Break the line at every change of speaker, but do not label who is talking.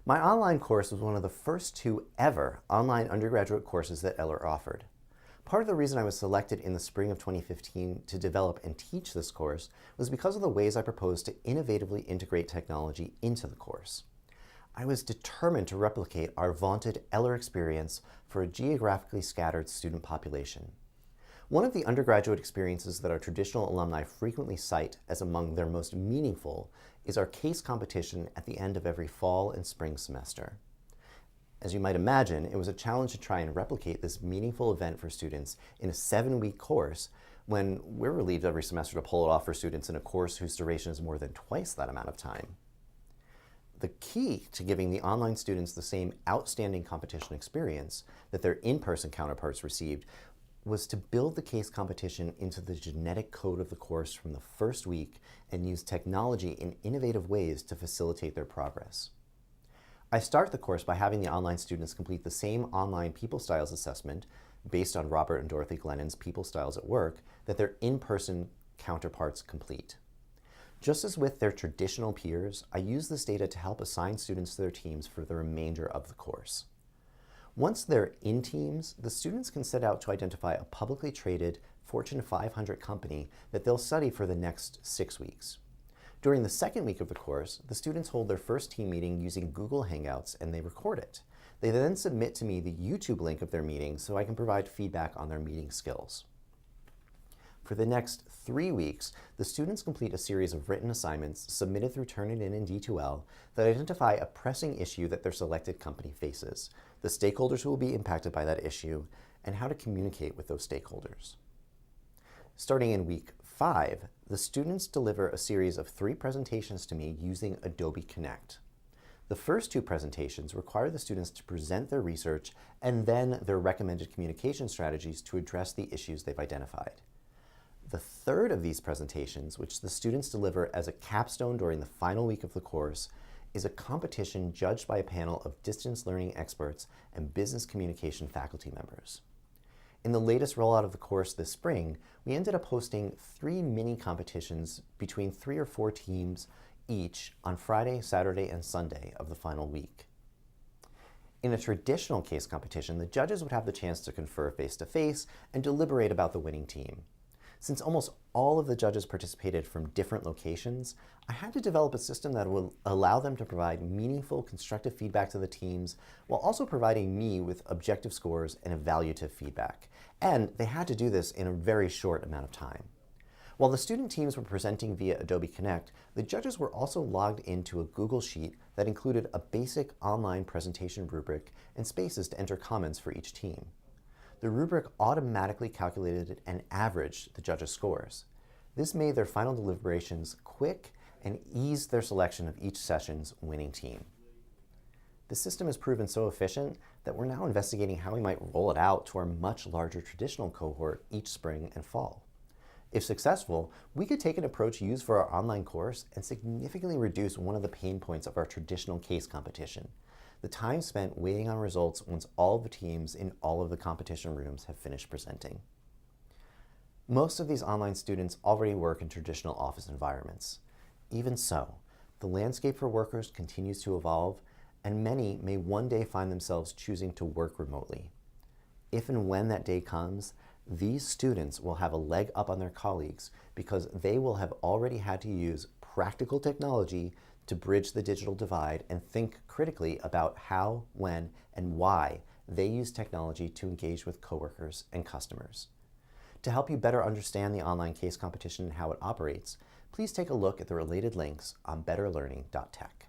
My online course was one of the first two ever online undergraduate courses that Eller offered. Part of the reason I was selected in the spring of 2015 to develop and teach this course was because of the ways I proposed to innovatively integrate technology into the course. I was determined to replicate our vaunted Eller experience for a geographically scattered student population. One of the undergraduate experiences that our traditional alumni frequently cite as among their most meaningful is our case competition at the end of every fall and spring semester. As you might imagine, it was a challenge to try and replicate this meaningful event for students in a 7-week course when we're relieved every semester to pull it off for students in a course whose duration is more than twice that amount of time. The key to giving the online students the same outstanding competition experience that their in-person counterparts received was to build the case competition into the genetic code of the course from the first week and use technology in innovative ways to facilitate their progress. I start the course by having the online students complete the same online People Styles assessment based on Robert and Dorothy Glennon's People Styles at Work that their in-person counterparts complete. Just as with their traditional peers, I use this data to help assign students to their teams for the remainder of the course. Once they're in teams, the students can set out to identify a publicly traded Fortune 500 company that they'll study for the next 6 weeks. During the second week of the course, the students hold their first team meeting using Google Hangouts and they record it. They then submit to me the YouTube link of their meeting so I can provide feedback on their meeting skills. For the next 3 weeks, the students complete a series of written assignments submitted through Turnitin and D2L that identify a pressing issue that their selected company faces, the stakeholders who will be impacted by that issue, and how to communicate with those stakeholders. Starting in week 5, the students deliver a series of 3 presentations to me using Adobe Connect. The first 2 presentations require the students to present their research and then their recommended communication strategies to address the issues they've identified. The third of these presentations, which the students deliver as a capstone during the final week of the course, is a competition judged by a panel of distance learning experts and business communication faculty members. In the latest rollout of the course this spring, we ended up hosting 3 mini competitions between 3 or 4 teams each on Friday, Saturday, and Sunday of the final week. In a traditional case competition, the judges would have the chance to confer face-to-face and deliberate about the winning team. Since almost all of the judges participated from different locations, I had to develop a system that would allow them to provide meaningful, constructive feedback to the teams while also providing me with objective scores and evaluative feedback. And they had to do this in a very short amount of time. While the student teams were presenting via Adobe Connect, the judges were also logged into a Google Sheet that included a basic online presentation rubric and spaces to enter comments for each team. The rubric automatically calculated and averaged the judges' scores. This made their final deliberations quick and eased their selection of each session's winning team. This system has proven so efficient that we're now investigating how we might roll it out to our much larger traditional cohort each spring and fall. If successful, we could take an approach used for our online course and significantly reduce one of the pain points of our traditional case competition: the time spent waiting on results once all of the teams in all of the competition rooms have finished presenting. Most of these online students already work in traditional office environments. Even so, the landscape for workers continues to evolve, and many may one day find themselves choosing to work remotely. If and when that day comes, these students will have a leg up on their colleagues because they will have already had to use practical technology to bridge the digital divide and think critically about how, when, and why they use technology to engage with coworkers and customers. To help you better understand the online case competition and how it operates, please take a look at the related links on betterlearning.tech.